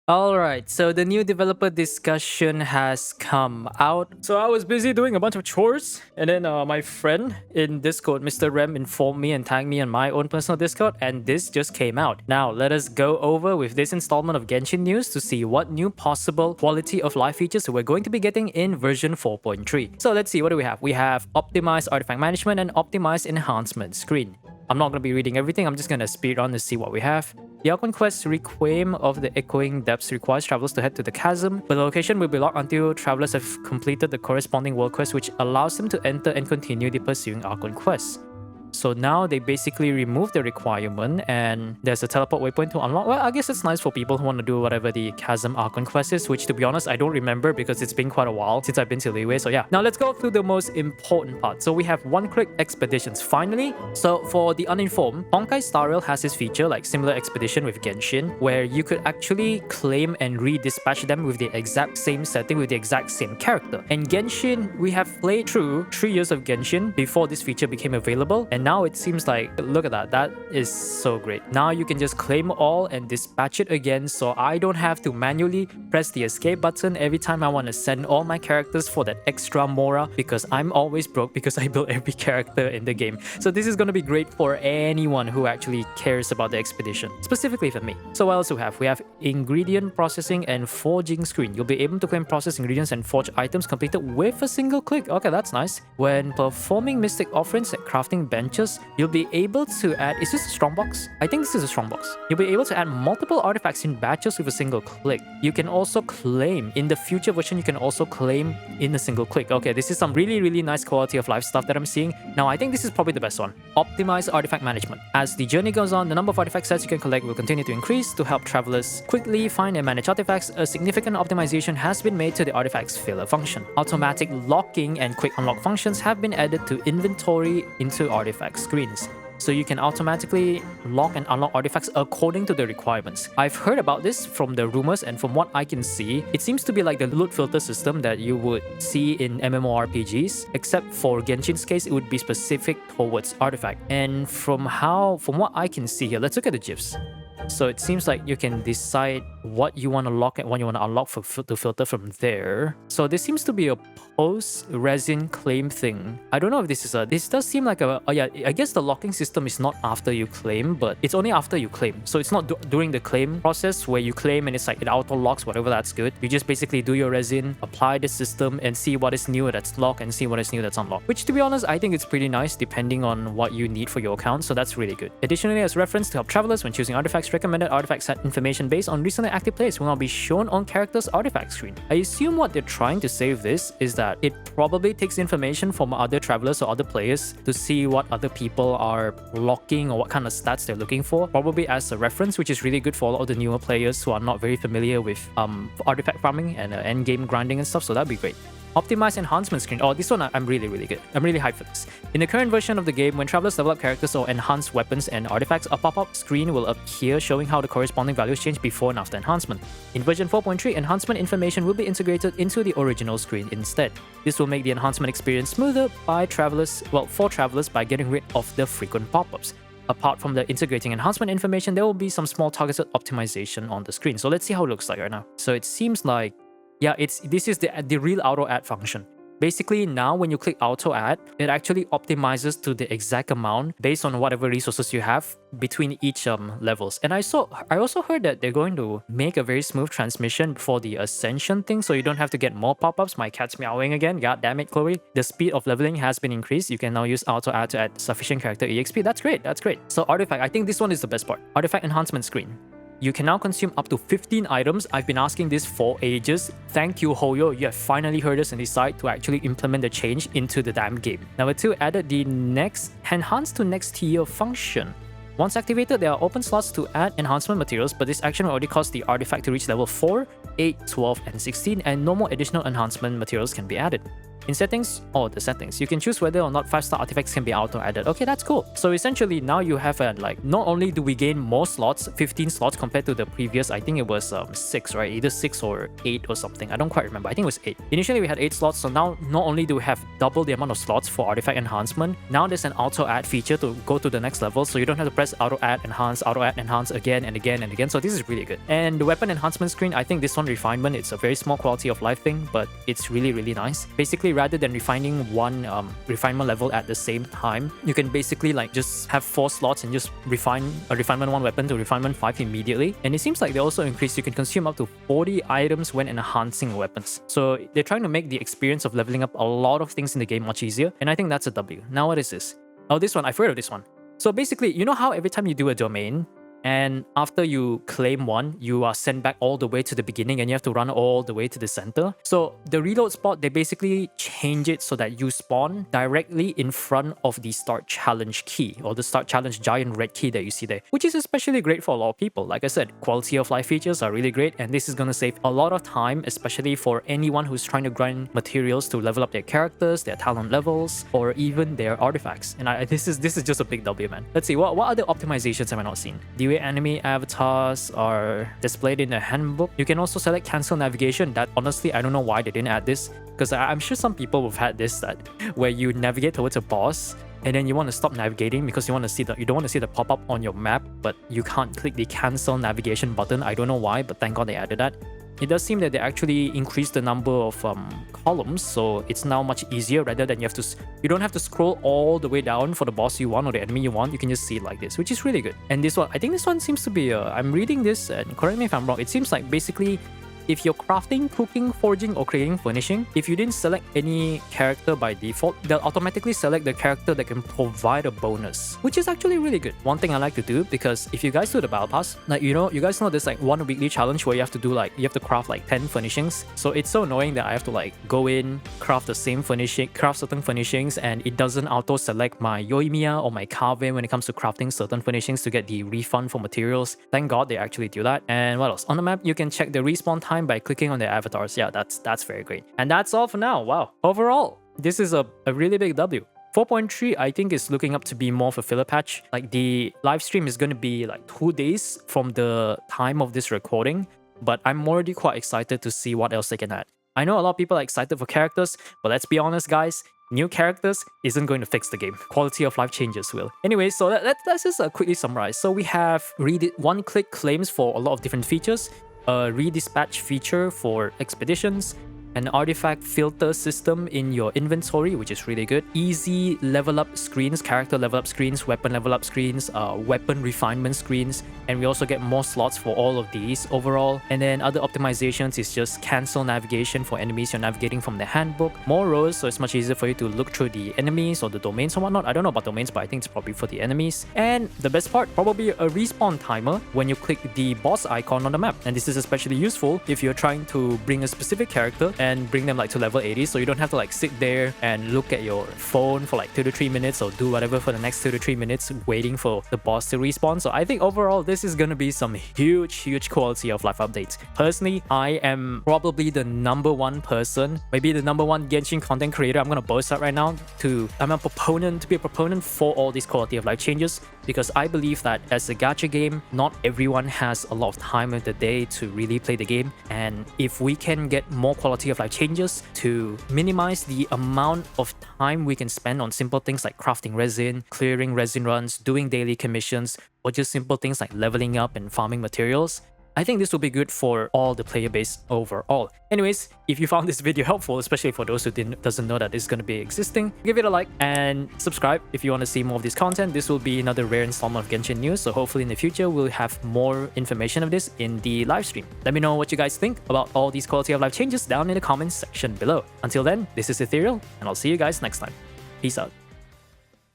Alright, so the new developer discussion has come out. So I was busy doing a bunch of chores, and then my friend in Discord, Mr. Rem, informed me and tagged me on my own personal Discord, and this just came out. Now, let us go over with this installment of Genshin news to see what new possible quality of life features we're going to be getting in version 4.3. So let's see, what do we have? We have optimized artifact management and optimized enhancement screen. I'm not going to be reading everything, I'm just going to speed on to see what we have. The Archon Quest Requiem of the Echoing Depths requires travelers to head to the Chasm, but the location will be locked until travelers have completed the corresponding world quest, which allows them to enter and continue the pursuing Archon Quest. So now they basically remove the requirement and there's a teleport waypoint to unlock. Well, I guess it's nice for people who want to do whatever the Chasm Archon Quest is, which to be honest, I don't remember because it's been quite a while since I've been to Liyue. So yeah, now let's go through the most important part. So we have one-click expeditions finally. So for the uninformed, Honkai Star Rail has this feature like similar expedition with Genshin, where you could actually claim and redispatch them with the exact same setting with the exact same character. And Genshin, we have played through 3 years of Genshin before this feature became available, and now it seems like, look at that, that is so great. Now you can just claim all and dispatch it again, so I don't have to manually press the escape button every time I want to send all my characters for that extra mora, because I'm always broke because I built every character in the game. So this is going to be great for anyone who actually cares about the expedition, specifically for me. So what else do we have? We have ingredient processing and forging screen. You'll be able to claim processed ingredients and forge items completed with a single click. Okay, that's nice. When performing mystic offerings at crafting benches, you'll be able to add, is this a strongbox? I think this is a strongbox. You'll be able to add multiple artifacts in batches with a single click. You can also claim, in the future version, you can also claim in a single click. Okay, this is some really nice quality of life stuff that I'm seeing. Now, I think this is probably the best one. Optimize artifact management. As the journey goes on, the number of artifact sets you can collect will continue to increase. To help travelers quickly find and manage artifacts, a significant optimization has been made to the artifacts filler function. Automatic locking and quick unlock functions have been added to inventory into artifact screens, so you can automatically lock and unlock artifacts according to the requirements. I've heard about this from the rumors, and from what I can see, it seems to be like the loot filter system that you would see in MMORPGs, except for Genshin's case, it would be specific towards artifact. And from what I can see here, let's look at the GIFs. So it seems like you can decide what you want to lock and what you want to unlock to filter from there. So this seems to be a post-resin claim thing. I don't know if this does seem like oh yeah, I guess the locking system is not after you claim, but it's only after you claim. So it's not during the claim process where you claim and it's like it auto locks whatever that's good. You just basically do your resin, apply the system, and see what is new that's locked and see what is new that's unlocked. Which, to be honest, I think it's pretty nice depending on what you need for your account, so that's really good. Additionally, as reference to help travelers when choosing artifacts, recommended artifact set information based on recently active players will now be shown on character's artifact screen. I assume what they're trying to say with this is that it probably takes information from other travelers or other players to see what other people are locking or what kind of stats they're looking for, probably as a reference, which is really good for all of the newer players who are not very familiar with artifact farming and endgame grinding and stuff, so that'd be great. Optimized enhancement screen. Oh, this one I'm really good. I'm really hyped for this. In the current version of the game, when travelers level up characters or enhance weapons and artifacts, a pop-up screen will appear showing how the corresponding values change before and after enhancement. In version 4.3, enhancement information will be integrated into the original screen instead. This will make the enhancement experience smoother for travelers by getting rid of the frequent pop-ups. Apart from the integrating enhancement information, there will be some small targeted optimization on the screen. So let's see how it looks like right now. So it seems like, yeah, this is the real auto add function. Basically, now when you click auto add, it actually optimizes to the exact amount based on whatever resources you have between each levels. And I also heard that they're going to make a very smooth transmission for the ascension thing, so you don't have to get more pop-ups. My cat's meowing again. God damn it, Chloe. The speed of leveling has been increased. You can now use auto add to add sufficient character EXP. That's great. That's great. So artifact, I think this one is the best part. Artifact enhancement screen. You can now consume up to 15 items. I've been asking this for ages. Thank you, Hoyo. You have finally heard us and decided to actually implement the change into the damn game. Number 2, added the enhance to next tier function. Once activated, there are open slots to add enhancement materials, but this action will already cause the artifact to reach level 4, 8, 12, and 16, and no more additional enhancement materials can be added. In settings, the settings, you can choose whether or not 5-star artifacts can be auto-added. Okay, that's cool. So essentially now you have like, not only do we gain more slots, 15 slots compared to the previous, I think it was 6, right? Either 6 or 8 or something. I don't quite remember. I think it was 8. Initially we had 8 slots, so now not only do we have double the amount of slots for artifact enhancement, now there's an auto-add feature to go to the next level, so you don't have to press auto-add enhance again and again and again. So this is really good. And the weapon enhancement screen, I think this one refinement, it's a very small quality of life thing, but it's really, really nice. Basically, rather than refining one refinement level at the same time, you can basically like just have 4 slots and just refine a refinement 1 weapon to refinement 5 immediately. And it seems like they also increase, you can consume up to 40 items when enhancing weapons. So they're trying to make the experience of leveling up a lot of things in the game much easier, and I think that's a W. Now what is this? Oh, this one, I've heard of this one. So basically, you know how every time you do a domain, and after you claim one, you are sent back all the way to the beginning and you have to run all the way to the center. So the reload spot, they basically change it so that you spawn directly in front of the start challenge key, or the start challenge giant red key that you see there, which is especially great for a lot of people. Like I said, quality of life features are really great, and this is going to save a lot of time, especially for anyone who's trying to grind materials to level up their characters, their talent levels, or even their artifacts. And this is just a big W, man. Let's see, what other optimizations have I not seen? The way enemy avatars are displayed in the handbook. You can also select cancel navigation. That honestly, I don't know why they didn't add this, because I'm sure some people have had this, that where you navigate towards a boss and then you want to stop navigating because you don't want to see the pop-up on your map, but you can't click the cancel navigation button. I don't know why, but thank God they added that. It does seem that they actually increased the number of columns, so it's now much easier, rather than you don't have to scroll all the way down for the boss you want or the enemy you want. You can just see it like this, which is really good. And this one, I think this one seems to be I'm reading this, and correct me if I'm wrong, it seems like basically if you're crafting, cooking, forging, or creating furnishing, if you didn't select any character by default, they'll automatically select the character that can provide a bonus, which is actually really good. One thing I like to do, because if you guys do the battle pass, like, you guys know there's like one weekly challenge where you have to craft like 10 furnishings. So it's so annoying that I have to like go in, craft the same furnishing, craft certain furnishings, and it doesn't auto select my Euthymia or my Kave when it comes to crafting certain furnishings to get the refund for materials. Thank God they actually do that. And what else? On the map, you can check the respawn time by clicking on their avatars. Yeah, that's very great. And that's all for now. Wow. Overall, this is a really big W. 4.3, I think, is looking up to be more of a filler patch. Like, the live stream is going to be like 2 days from the time of this recording, but I'm already quite excited to see what else they can add. I know a lot of people are excited for characters, but let's be honest, guys, new characters isn't going to fix the game. Quality of life changes will. Anyway, so let's just quickly summarize. So we have one-click claims for a lot of different features, a redispatch feature for expeditions, an artifact filter system in your inventory, which is really good, easy level up screens, character level up screens, weapon level up screens, weapon refinement screens, and we also get more slots for all of these overall. And then other optimizations is just cancel navigation for enemies you're navigating from the handbook, more rows, so it's much easier for you to look through the enemies or the domains or whatnot. I don't know about domains, but I think it's probably for the enemies. And the best part, probably a respawn timer when you click the boss icon on the map. And this is especially useful if you're trying to bring a specific character and bring them like to level 80, so you don't have to like sit there and look at your phone for like 2 to 3 minutes or do whatever for the next 2 to 3 minutes waiting for the boss to respawn. So I think overall this is gonna be some huge quality of life updates. Personally, I am probably the #1 person, maybe the #1 Genshin content creator. I'm gonna boast that right now. To be a proponent for all these quality of life changes, because I believe that as a gacha game, not everyone has a lot of time in the day to really play the game, and if we can get more quality of life changes to minimize the amount of time we can spend on simple things like crafting resin, clearing resin runs, doing daily commissions, or just simple things like leveling up and farming materials, I think this will be good for all the player base overall. Anyways, if you found this video helpful, especially for those who doesn't know that this is going to be existing, give it a like and subscribe if you want to see more of this content. This will be another rare installment of Genshin news, so hopefully in the future we'll have more information of this in the live stream. Let me know what you guys think about all these quality of life changes down in the comments section below. Until then, this is Ethereal, and I'll see you guys next time. Peace out.